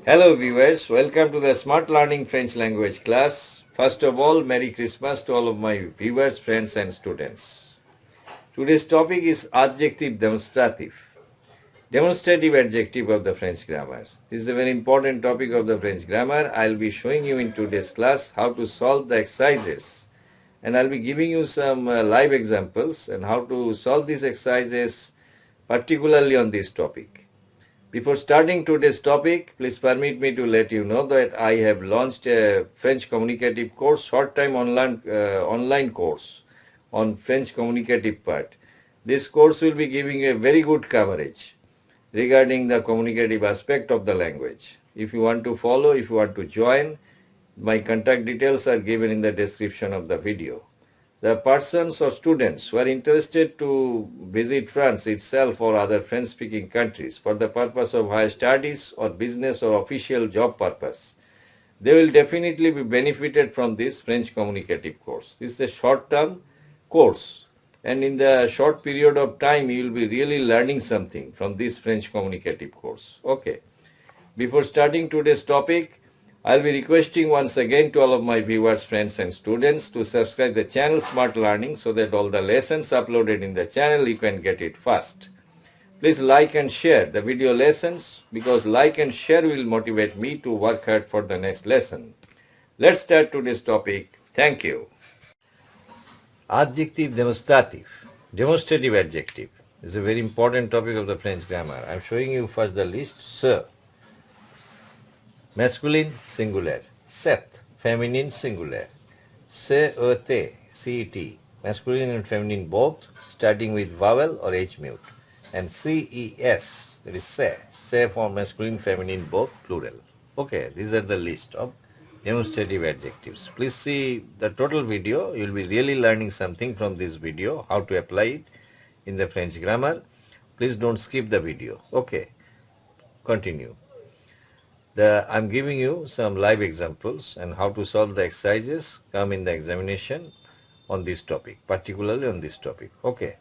Hello viewers, welcome to the Smart Learning French Language class. First of all, Merry Christmas to all of my viewers, friends and students. Today's topic is Adjectif démonstratif. Demonstrative adjective of the French grammar. This is a very important topic of the French grammar. I'll be showing you in today's class how to solve the exercises. And I'll be giving you some live examples and how to solve these exercises particularly on this topic. Before starting today's topic, please permit me to let you know that I have launched a French communicative course, short-time online course on French communicative part. This course will be giving a very good coverage regarding the communicative aspect of the language. If you want to follow, if you want to join, my contact details are given in the description of the video. The persons or students who are interested to visit France itself or other French-speaking countries for the purpose of higher studies or business or official job purpose, they will definitely be benefited from this French communicative course. This is a short-term course, and in the short period of time you will be really learning something from this French communicative course. Okay. Before starting today's topic, I'll be requesting once again to all of my viewers, friends and students to subscribe the channel Smart Learning so that all the lessons uploaded in the channel you can get it fast. Please like and share the video lessons because like and share will motivate me to work hard for the next lesson. Let's start today's topic. Thank you. Adjective demonstrative. Demonstrative adjective is a very important topic of the French grammar. I'm showing you first the list. Sir. Masculine singular. Set. Feminine singular. C-E-T, C-E-T. Masculine and feminine both, starting with vowel or H-mute. And C-E-S, that is say. Say for masculine, feminine both, plural. Okay, these are the list of demonstrative adjectives. Please see the total video. You will be really learning something from this video, how to apply it in the French grammar. Please don't skip the video. Okay, continue. I'm giving you some live examples and how to solve the exercises come in the examination on this topic, particularly on this topic. Okay.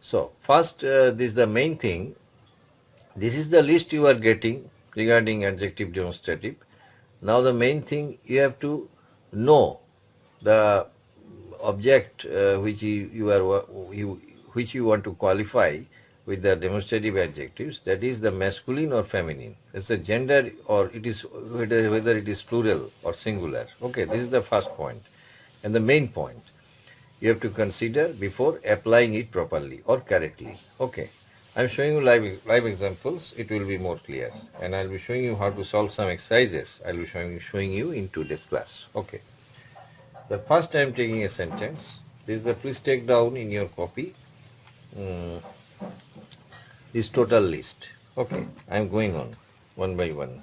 So first, this is the main thing. This is the list you are getting regarding adjective demonstrative. Now the main thing you have to know the object which you want to qualify with the demonstrative adjectives, that is the masculine or feminine. It's the gender or it is whether it is plural or singular. Okay, this is the first point and the main point you have to consider before applying it properly or correctly. Okay, I'm showing you live examples. It will be more clear, and I'll be showing you how to solve some exercises. I'll be showing you in today's class. Okay. The first I'm taking a sentence. This is the please take down in your copy this total list. Okay, I'm going on one by one.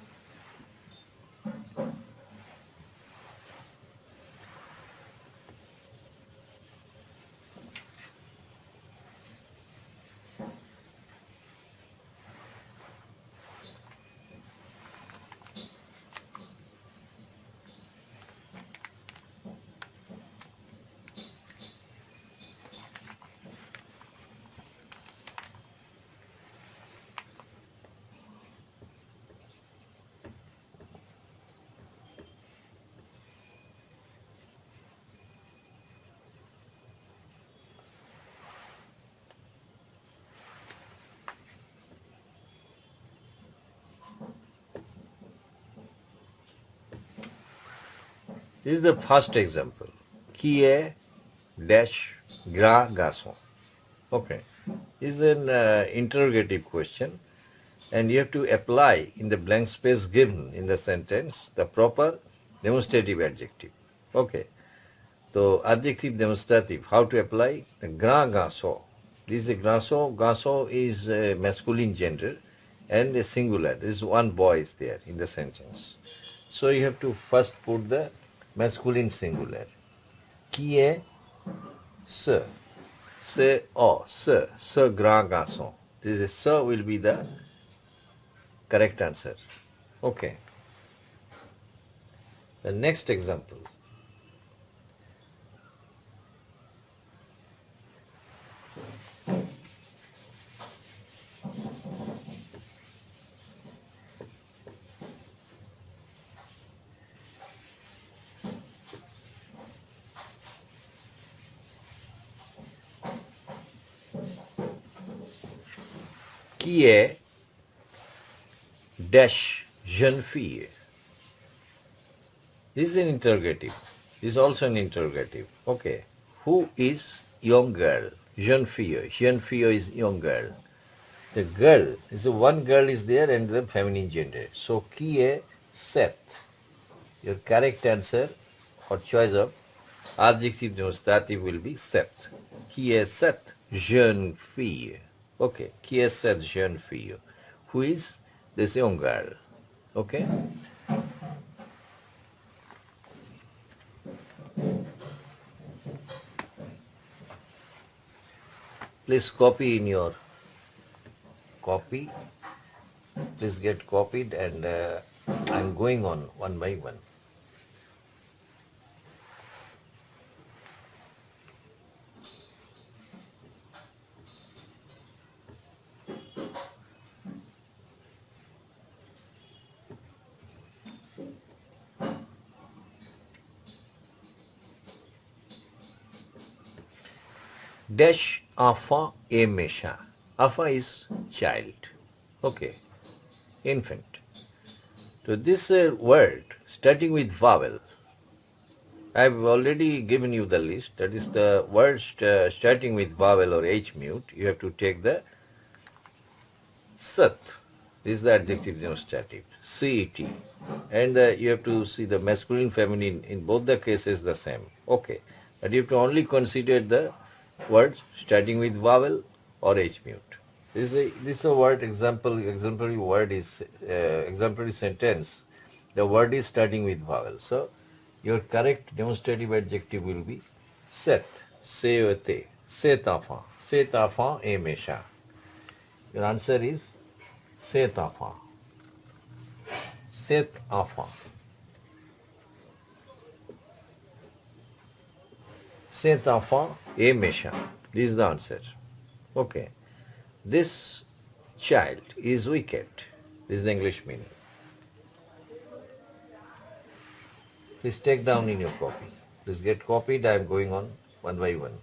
This is the first example. Qui est dash grand garçon? Okay, this is an interrogative question, and you have to apply in the blank space given in the sentence the proper demonstrative adjective. Okay, so adjective demonstrative, how to apply the grand garçon. This is a garçon. Garçon is a masculine gender and a singular. There is one boy is there in the sentence. So you have to first put the masculine singular. Qui est ce? Ce, oh, ce grand garçon. This is ce will be the correct answer. Okay. The next example. qui est dash jeune fille. This is an interrogative. This is also an interrogative. Okay. Who is young girl? Jeune fille. Jeune fille is young girl. The girl is one girl is there and the feminine gender. So qui est cette? Your correct answer or choice of adjective demonstrative will be cette. Qui est cette jeune fille? Okay. Qui est cette jeune fille? Who is this young girl? Okay. Please copy in your copy. Please get copied and I'm going on one by one. Dash enfant et méchant. Enfant is child. Okay. Infant. So this word starting with vowel. I have already given you the list. That is the word starting with vowel or H mute. You have to take the sat. This is the adjective demonstrative. CET. And you have to see the masculine, feminine in both the cases the same. Okay. But you have to only consider the word starting with vowel or H mute. This is a word exemplary word is exemplary sentence. The word is starting with vowel. So your correct demonstrative adjective will be cet, C-E-T, cet enfant est méchant. Your answer is cet enfant. Cet enfant. Cet enfant est méchant. This is the answer. Okay. This child is wicked. This is the English meaning. Please take down in your copy. Please get copied. I am going on one by one.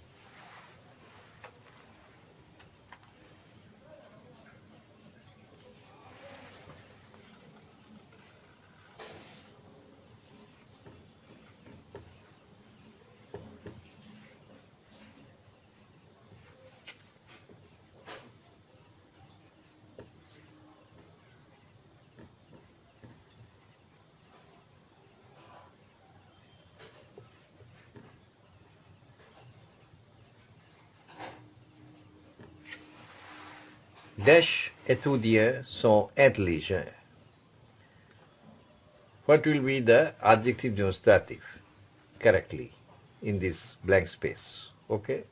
Dash étudiants sont intelligents. What will be the adjective demonstrative correctly in this blank space? Okay.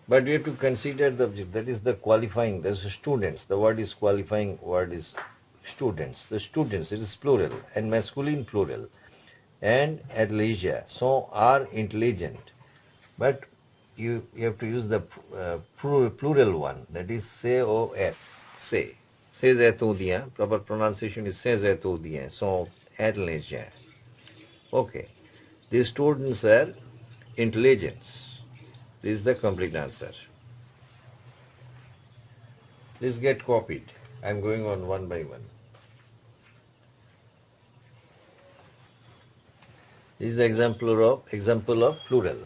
But we have to consider the object. That is the qualifying. There's students. The word is qualifying. Word is students. The students. It is plural and masculine plural. And intelligent. So are intelligent. But you have to use the plural one. That is COS. Say. Ces étudiants. Proper pronunciation is ces étudiants. So intelligent. Okay. These students are intelligence. This is the complete answer. Please get copied. I am going on one by one. This is the example of plural.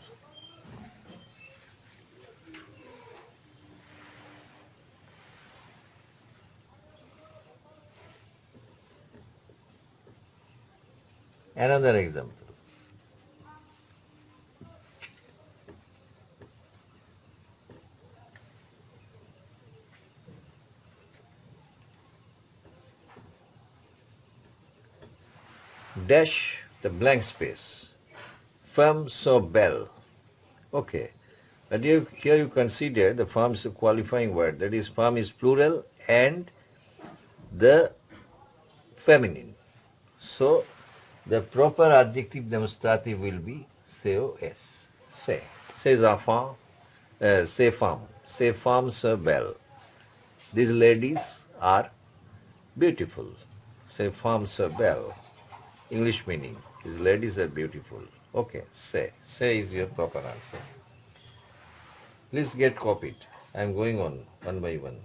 Another example. Dash the blank space. Femme so belle. Okay. But here you consider the femme is a qualifying word. That is, femme is plural and the feminine. So the proper adjective demonstrative will be COS. Say. Ces enfants, ces femmes. Ces femmes so belle. These ladies are beautiful. Ces femmes so belle. English meaning. These ladies are beautiful. Okay, say. Say is your proper answer. Please get copied. I am going on one by one.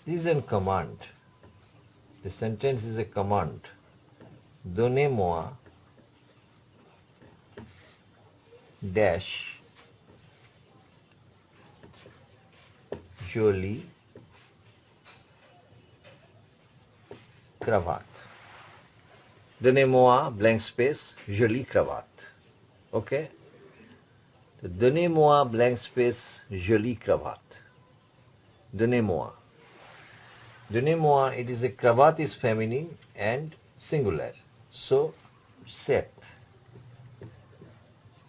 This is a command. The sentence is a command. Donnez-moi dash jolie cravate. Donnez-moi blank space jolie cravate. Okay? So, donnez-moi blank space jolie cravate. Donnez-moi. Donnez-moi, it is a cravat is feminine and singular. So, set.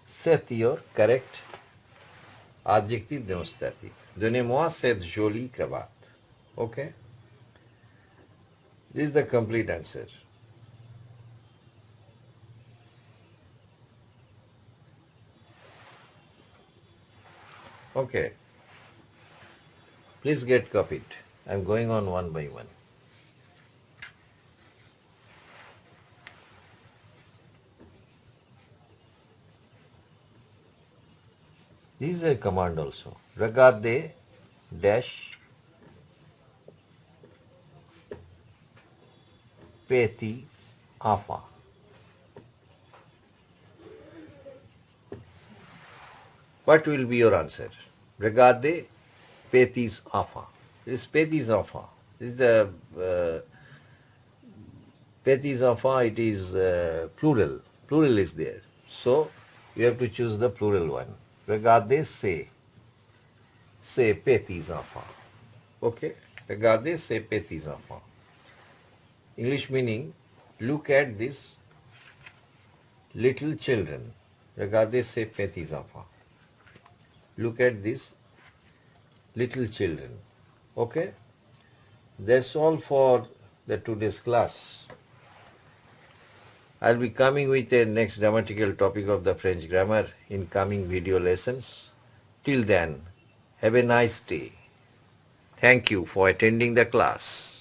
Set your correct adjective demonstrative. Donnez-moi cette jolie cravate. Okay? This is the complete answer. Okay. Please get copied. I am going on one by one. This is a command also. Regardez dash petits enfants. What will be your answer? Regardez petits enfants. This is petits enfants. This is the petits enfants. It is plural. Plural is there. So you have to choose the plural one. Regardez ces petits enfants. Okay? Regardez ces petits enfants. English meaning, look at these little children. Regardez ces petits enfants. Look at these little children. Okay? That's all for the today's class. I'll be coming with a next grammatical topic of the French grammar in coming video lessons. Till then, have a nice day. Thank you for attending the class.